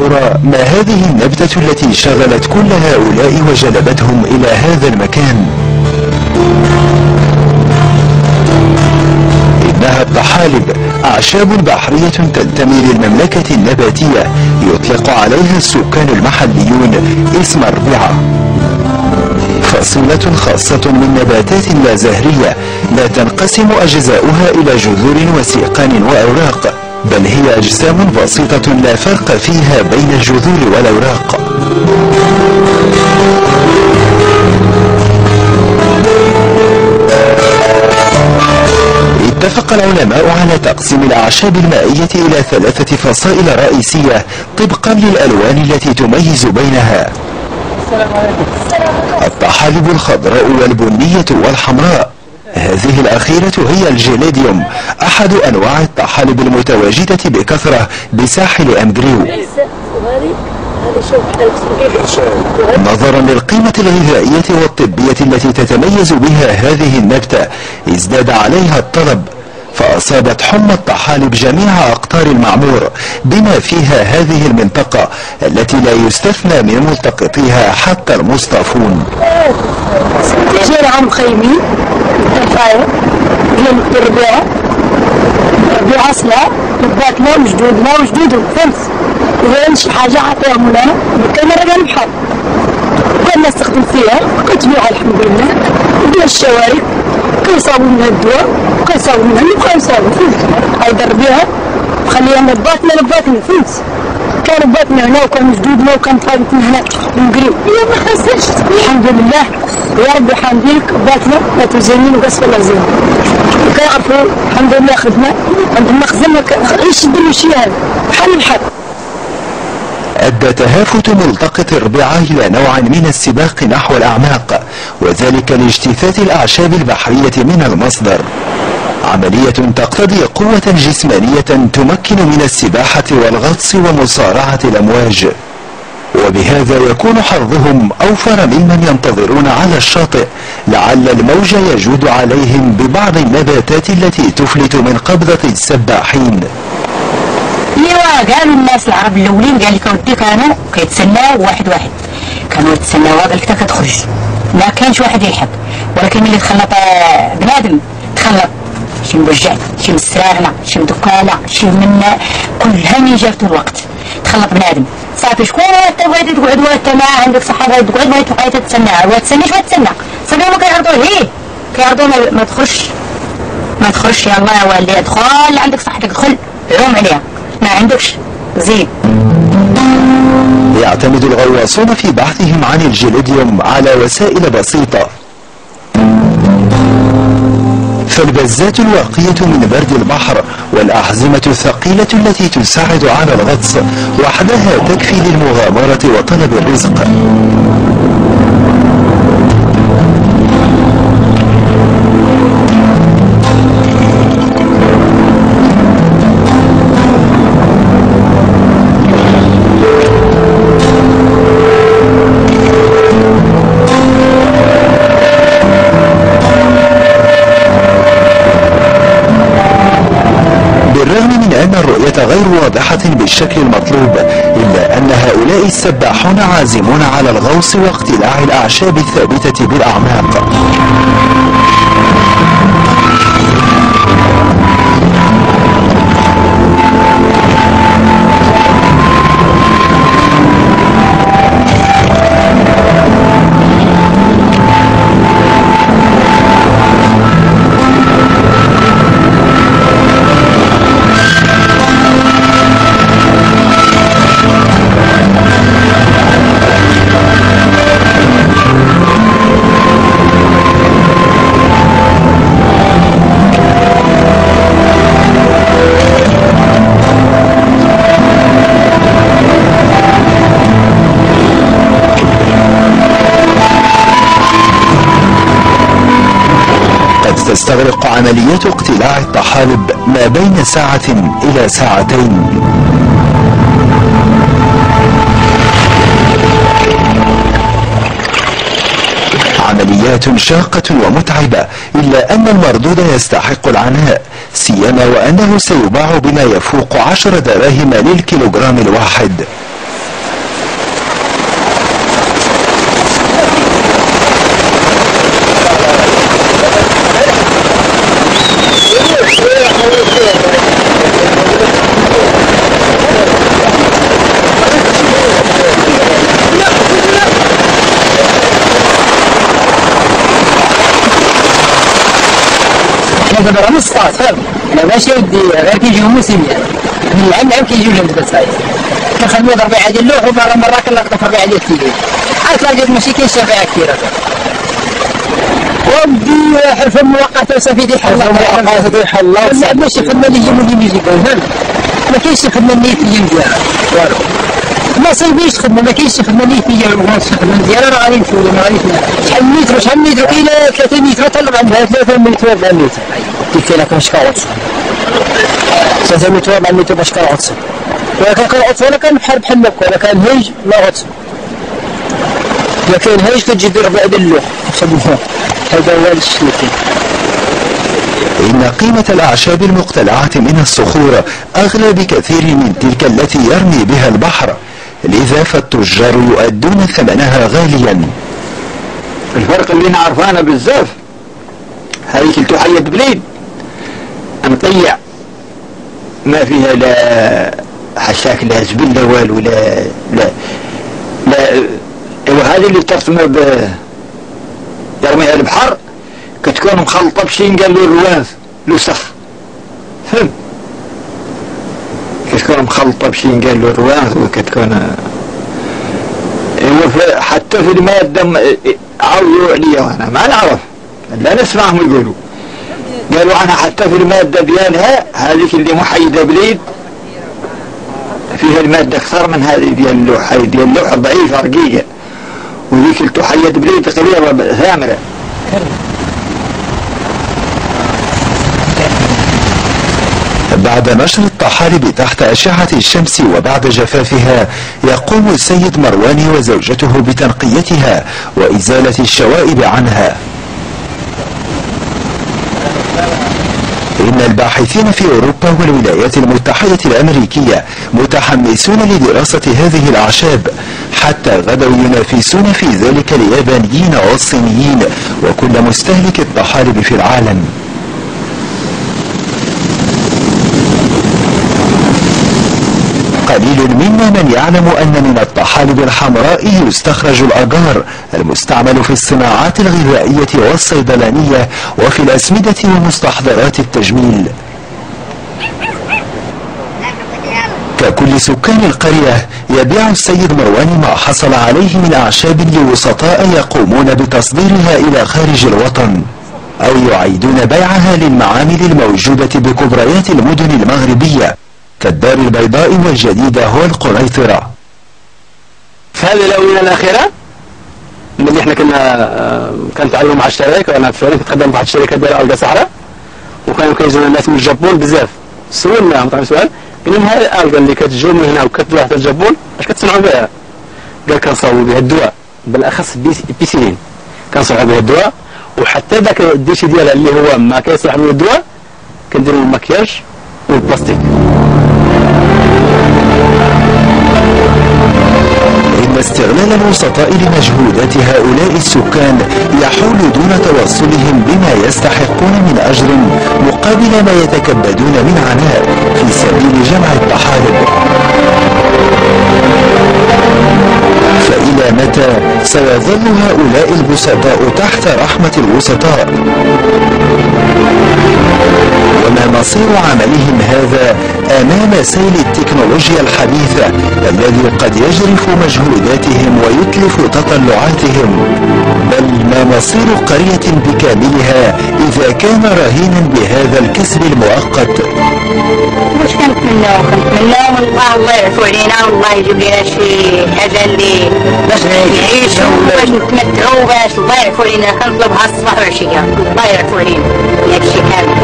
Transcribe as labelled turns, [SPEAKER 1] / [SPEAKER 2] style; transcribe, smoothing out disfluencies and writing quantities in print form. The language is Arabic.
[SPEAKER 1] ترى ما هذه النبتة التي شغلت كل هؤلاء وجلبتهم إلى هذا المكان؟ إنها الطحالب، أعشاب بحرية تنتمي للمملكة النباتية، يطلق عليها السكان المحليون اسم الربيعة. فصيلة خاصة من نباتات لا زهرية، لا تنقسم أجزاؤها إلى جذور وسيقان وأوراق، بل هي أجسام بسيطة لا فرق فيها بين الجذور والأوراق. اتفق العلماء على تقسيم الأعشاب المائية إلى 3 فصائل رئيسية طبقا للألوان التي تميز بينها: الطحالب الخضراء والبنية والحمراء. هذه الأخيرة هي الجيليديوم، أحد أنواع الطحالب المتواجدة بكثرة بساحل أندريو. نظرا للقيمة الغذائية والطبية التي تتميز بها هذه النبتة، ازداد عليها الطلب، فأصابت حمى الطحالب جميع أقطار المعمور، بما فيها هذه المنطقة التي لا يستثنى من ملتقطيها حتى المصطافون.
[SPEAKER 2] جينا مخيمين الفاير جينا الربيع بأصلها نباتنا وجدودهم فهمت. إذا شي حاجة عطيهم لنا كان رجال البحر كنا نستخدم فيها كتبيعها الحمد لله، وديال الشوارع كيصاوبوا منها الدواء وكيصاوبوا منها نبقاو نصاوبوا فهمت. غيضر بها خليها نباتنا فهمت. كان نباتنا هنا وكان جدودنا وكان طابتنا هنا نقريو ما خسرش الحمد لله. يا ربي حامدينك باتنا لا تزينين وقصف الله زين وكيعرفوا الحمد لله خدمة عند المخزن يشدوا شي هذا بحال الحال.
[SPEAKER 1] أدى تهافت ملتقط الربيعة إلى نوع من السباق نحو الأعماق، وذلك لاجتثاث الأعشاب البحرية من المصدر، عملية تقتضي قوة جسمانية تمكن من السباحة والغطس ومصارعة الأمواج، وبهذا يكون حظهم أوفر ممن ينتظرون على الشاطئ لعل الموج يجود عليهم ببعض النباتات التي تفلت من قبضة السباحين.
[SPEAKER 3] ايوا قالوا الناس العرب الاولين قال لك اودي كانوا كيتسناو واحد كانوا يتسناو قال لك تا كتخرج ما كانش واحد يلحق، ولكن ملي تخلط بنادم تخلط شي مبجعت شي من السراغنه شي من دكاله شي من كلها من جابتو الوقت تخلط بنادم صافي. شكون انت بغيتي تقعد وانت ما عندك صحه بغيتي تقعد بغيتي تبقاي تتسنى وتسنى شويه تسنى صافي هما كيعرضوا ما تخرجش يلاه يا والدي ادخل عندك صحتك ادخل عوم عليها ما عندكش زيد.
[SPEAKER 1] يعتمد الغواصون في بحثهم عن الجيليديوم على وسائل بسيطة، فالبزات الواقية من برد البحر والأحزمة الثقيلة التي تساعد على الغطس وحدها تكفي للمغامرة وطلب الرزق. الرؤية غير واضحة بالشكل المطلوب، إلا أن هؤلاء السباحون عازمون على الغوص واقتلاع الأعشاب الثابتة بالأعماق. تستغرق عمليات اقتلاع الطحالب ما بين ساعة إلى ساعتين. عمليات شاقة ومتعبة، إلا أن المردود يستحق العناء، سيما وأنه سيباع بما يفوق 10 دراهم للكيلوغرام الواحد.
[SPEAKER 4] دابا راه نص صاط فاهم. انا ماشي ودي غير كيجيو مسلمين من العام كيجيو لهم دابا سايس كنخدمو الربيعه ديال اللوح ومره كنلقطو في الربيعه ديال التيلي عاد تلاقيت ماشي كاين شفاعه كثيره ودي حرفه مؤقته وصافي ديال حل الله لا ماشي خدمه اللي يجيبو اللي يجيبو فهمت ما كاينش شي خدمه نيتيه مزيانه والو ما صايبينش خدمه ما كاينش شي خدمه نيتيه ولا شي خدمه مزيانه راه غادي نمشيو ما غاديش شحال متر كاين 3 متر طلب عندها 3 متر 4 متر كاينه كاش كاوتش 3 متر 4 متر باش كنغطسو ولا كنغطسو ولا كان بحال هكا ولا كان هيج لا غطس الا كاين هيج كتجي دير ربع ديال اللوح هذا هو الشيء اللي كاين.
[SPEAKER 1] إن قيمة الأعشاب المقتلعة من الصخور أغلى بكثير من تلك التي يرمي بها البحر، لذا فالتجار يؤدون ثمنها غاليا.
[SPEAKER 5] الفرق اللي نعرفه أنا بزاف هذه كلتو حية بليد نطيع ما فيها لا حشاك لا زبل لا والو لا وهذه اللي ترسم يرميها البحر كتكون مخلطة بشي قال له الرواف لسخ فهم كتكون مخلطة بشي قال له الرواف وكتكون حتى في المادة عاودوا عليا وانا ما نعرف لا نسمعهم يقولوا قالوا عنها حتى في المادة ديالها هذيك اللي محيدة بليد فيها المادة أكثر من هذه ديال اللوح ديال اللوح ضعيفة رقيقة وذيك اللي تحيد بليد قليلة ثامرة.
[SPEAKER 1] بعد نشر الطحالب تحت أشعة الشمس وبعد جفافها يقوم السيد مروان وزوجته بتنقيتها وإزالة الشوائب عنها. إن الباحثين في أوروبا والولايات المتحدة الأمريكية متحمسون لدراسة هذه الأعشاب حتى غدوا ينافسون في ذلك اليابانيين والصينيين وكل مستهلك الطحالب في العالم. قليل منا من يعلم أن من الطحالب الحمراء يستخرج الأجار المستعمل في الصناعات الغذائية والصيدلانية وفي الأسمدة ومستحضرات التجميل. ككل سكان القرية يبيع السيد مروان ما حصل عليه من أعشاب لوسطاء يقومون بتصديرها إلى خارج الوطن أو يعيدون بيعها للمعامل الموجودة بكبريات المدن المغربية كالدار البيضاء والجديدة والقنيطرة.
[SPEAKER 4] في هذه الآونة الأخيرة اللي احنا كان تعلم مع الشركة وانا فعلا كنت خدام واحد الشركة ديال ألقى صحراء وكانوا كيجونا الناس من الجبون بزاف سولناهم طبعا سؤال قلنا لهم هذه الألقى اللي كتجيو من هنا وكتطلع حتى الجبون اش كتصنعوا بها؟ قال كنصاوبوا بها الدواء بالاخص بيسيلين كنصنعوا بها الدواء وحتى ذاك الديشي ديالها اللي هو ما كيصلح من الدواء كنديروا المكياج والبلاستيك.
[SPEAKER 1] إن استغلال الوسطاء لمجهودات هؤلاء السكان يحول دون توصلهم بما يستحقون من أجر مقابل ما يتكبدون من عناء في سبيل جمع الطحالب. فإلى متى سيظل هؤلاء البسطاء تحت رحمة الوسطاء؟ وما مصير عملهم هذا أمام سيل التكنولوجيا الحديثة الذي قد يجرف مجهوداتهم ويتلف تطلعاتهم؟ بل ما مصير قرية بكاملها إذا كان رهينا بهذا الكسب المؤقت؟
[SPEAKER 3] واش كنتمناو الله يعفو علينا والله يجيب لنا شي حاجة اللي باش نعيشو باش نتمتعو باش الله يعفو علينا كنطلبها الصباح والعشية الله يعفو علينا هادشي كامل.